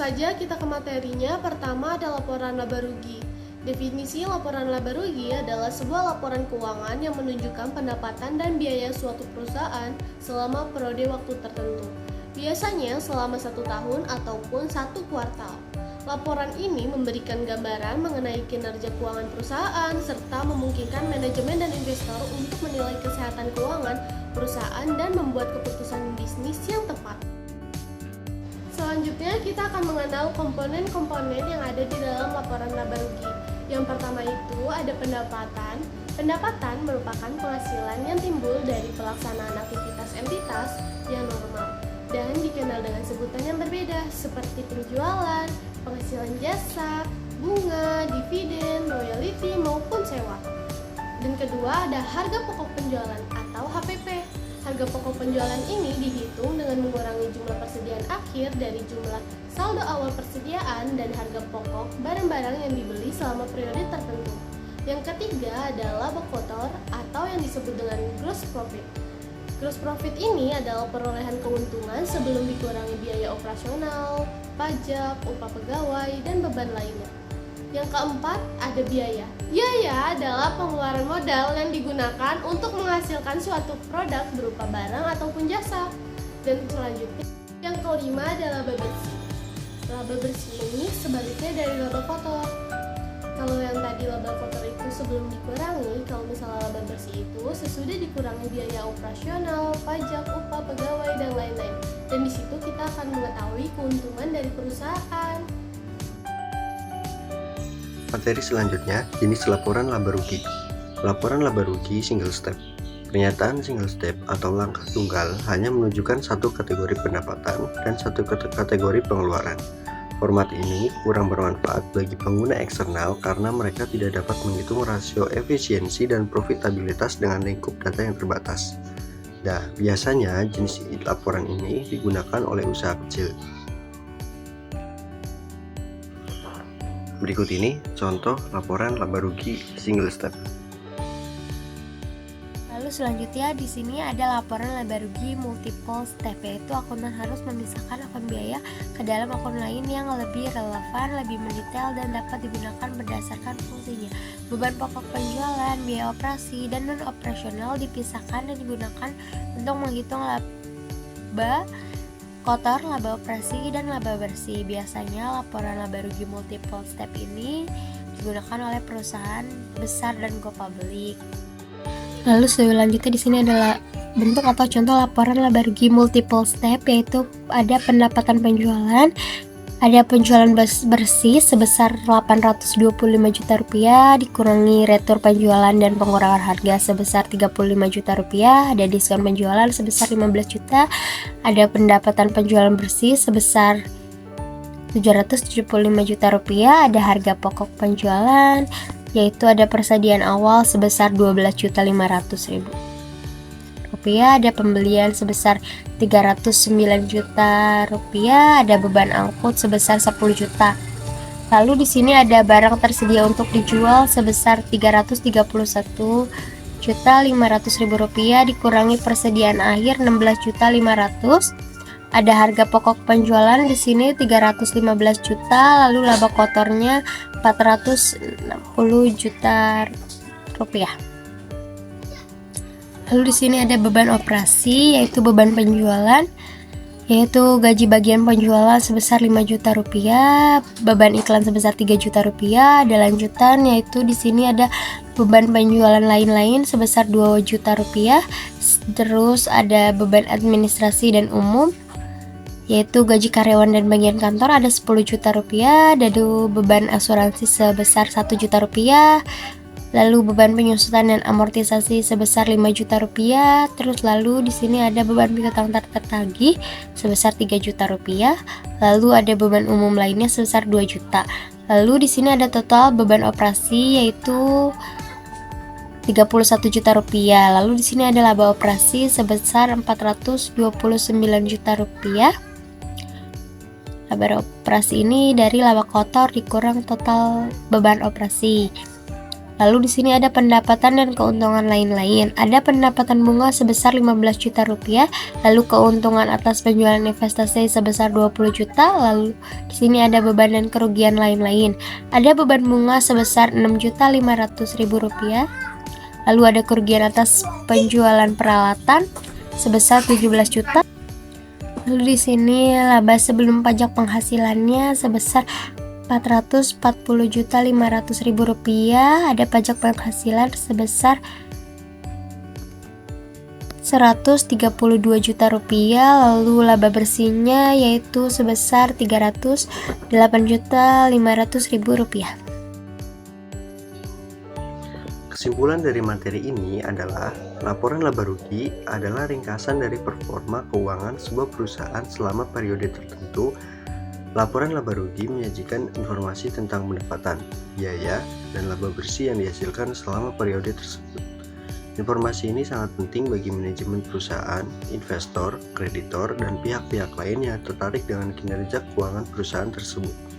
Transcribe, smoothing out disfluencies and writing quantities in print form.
saja kita ke materinya. Pertama ada laporan laba rugi. Definisi laporan laba rugi adalah sebuah laporan keuangan yang menunjukkan pendapatan dan biaya suatu perusahaan selama periode waktu tertentu, biasanya selama 1 tahun ataupun 1 kuartal. Laporan ini memberikan gambaran mengenai kinerja keuangan perusahaan serta memungkinkan manajemen dan investor untuk menilai kesehatan keuangan perusahaan dan membuat keputusan bisnis yang tepat. Selanjutnya kita akan mengenal komponen-komponen yang ada di dalam laporan laba rugi. Yang pertama itu ada pendapatan. Pendapatan merupakan penghasilan yang timbul dari pelaksanaan aktivitas entitas yang normal dan dikenal dengan sebutan yang berbeda seperti penjualan, penghasilan jasa, bunga, dividen, royalti maupun sewa. Dan kedua ada harga pokok penjualan atau HPP. Harga pokok penjualan ini dihitung dengan mengurangi jumlah persediaan akhir dari jumlah saldo awal persediaan dan harga pokok barang-barang yang dibeli selama periode tertentu. Yang ketiga adalah laba kotor atau yang disebut dengan gross profit. Gross profit ini adalah perolehan keuntungan sebelum dikurangi biaya operasional, pajak, upah pegawai, dan beban lainnya. Yang keempat ada biaya. Biaya adalah pengeluaran modal yang digunakan untuk menghasilkan suatu produk berupa barang ataupun jasa. Dan selanjutnya yang kelima adalah laba bersih. Laba bersih ini sebaliknya dari laba kotor. Kalau yang tadi laba kotor itu sebelum dikurangi, kalau misalnya laba bersih itu sesudah dikurangi biaya operasional, pajak, upah pegawai, dan lain-lain. Dan di situ kita akan mengetahui keuntungan dari perusahaan. Materi selanjutnya, jenis laporan laba rugi. Laporan laba rugi single step. Pernyataan single step atau langkah tunggal hanya menunjukkan satu kategori pendapatan dan satu kategori pengeluaran. Format ini kurang bermanfaat bagi pengguna eksternal karena mereka tidak dapat menghitung rasio efisiensi dan profitabilitas dengan lingkup data yang terbatas. Nah, biasanya jenis laporan ini digunakan oleh usaha kecil. Berikut ini contoh laporan laba rugi single step. Lalu selanjutnya di sini ada laporan laba rugi multiple step, yaitu akuntan harus memisahkan akun biaya ke dalam akun lain yang lebih relevan, lebih mendetail dan dapat digunakan berdasarkan fungsinya. Beban pokok penjualan, biaya operasi, dan non operasional dipisahkan dan digunakan untuk menghitung laba kotor, laba operasi, dan laba bersih. Biasanya laporan laba rugi multiple step ini digunakan oleh perusahaan besar dan go public. Lalu selanjutnya di sini adalah bentuk atau contoh laporan laba rugi multiple step, yaitu ada pendapatan penjualan, ada penjualan bersih sebesar 825 juta rupiah, dikurangi retur penjualan dan pengurangan harga sebesar 35 juta rupiah, ada diskon penjualan sebesar 15 juta, ada pendapatan penjualan bersih sebesar 775 juta rupiah, ada harga pokok penjualan, yaitu ada persediaan awal sebesar 12.500.000 rupiah, ada pembelian sebesar 309 juta rupiah, ada beban angkut sebesar 10 juta. Lalu di sini ada barang tersedia untuk dijual sebesar 331.500.000 rupiah, dikurangi persediaan akhir 16.500. Ada harga pokok penjualan di sini 315 juta, lalu laba kotornya 460 juta rupiah. Lalu di sini ada beban operasi, yaitu beban penjualan, yaitu gaji bagian penjualan sebesar 5 juta rupiah, beban iklan sebesar 3 juta rupiah. Ada lanjutan, yaitu di sini ada beban penjualan lain-lain sebesar 2 juta rupiah. Terus ada beban administrasi dan umum, yaitu gaji karyawan dan bagian kantor ada 10 juta rupiah, ada beban asuransi sebesar 1 juta rupiah, lalu beban penyusutan dan amortisasi sebesar 5 juta rupiah, terus lalu di sini ada beban piutang tertagih sebesar 3 juta rupiah, lalu ada beban umum lainnya sebesar 2 juta. Lalu di sini ada total beban operasi yaitu 31 juta rupiah. Lalu di sini ada laba operasi sebesar 429 juta rupiah. Laba operasi ini dari laba kotor dikurang total beban operasi. Lalu di sini ada pendapatan dan keuntungan lain-lain. Ada pendapatan bunga sebesar 15 juta rupiah, lalu keuntungan atas penjualan investasi sebesar 20 juta, lalu di sini ada beban dan kerugian lain-lain. Ada beban bunga sebesar 6.500.000 rupiah, lalu ada kerugian atas penjualan peralatan sebesar 17 juta. Lalu di sini laba sebelum pajak penghasilannya sebesar 440.500.000 rupiah. Ada pajak penghasilan sebesar 132 juta rupiah. Lalu laba bersihnya yaitu sebesar 308.500.000 rupiah. Kesimpulan dari materi ini adalah laporan laba rugi adalah ringkasan dari performa keuangan sebuah perusahaan selama periode tertentu. Laporan laba rugi menyajikan informasi tentang pendapatan, biaya, dan laba bersih yang dihasilkan selama periode tersebut. Informasi ini sangat penting bagi manajemen perusahaan, investor, kreditor, dan pihak-pihak lain yang tertarik dengan kinerja keuangan perusahaan tersebut.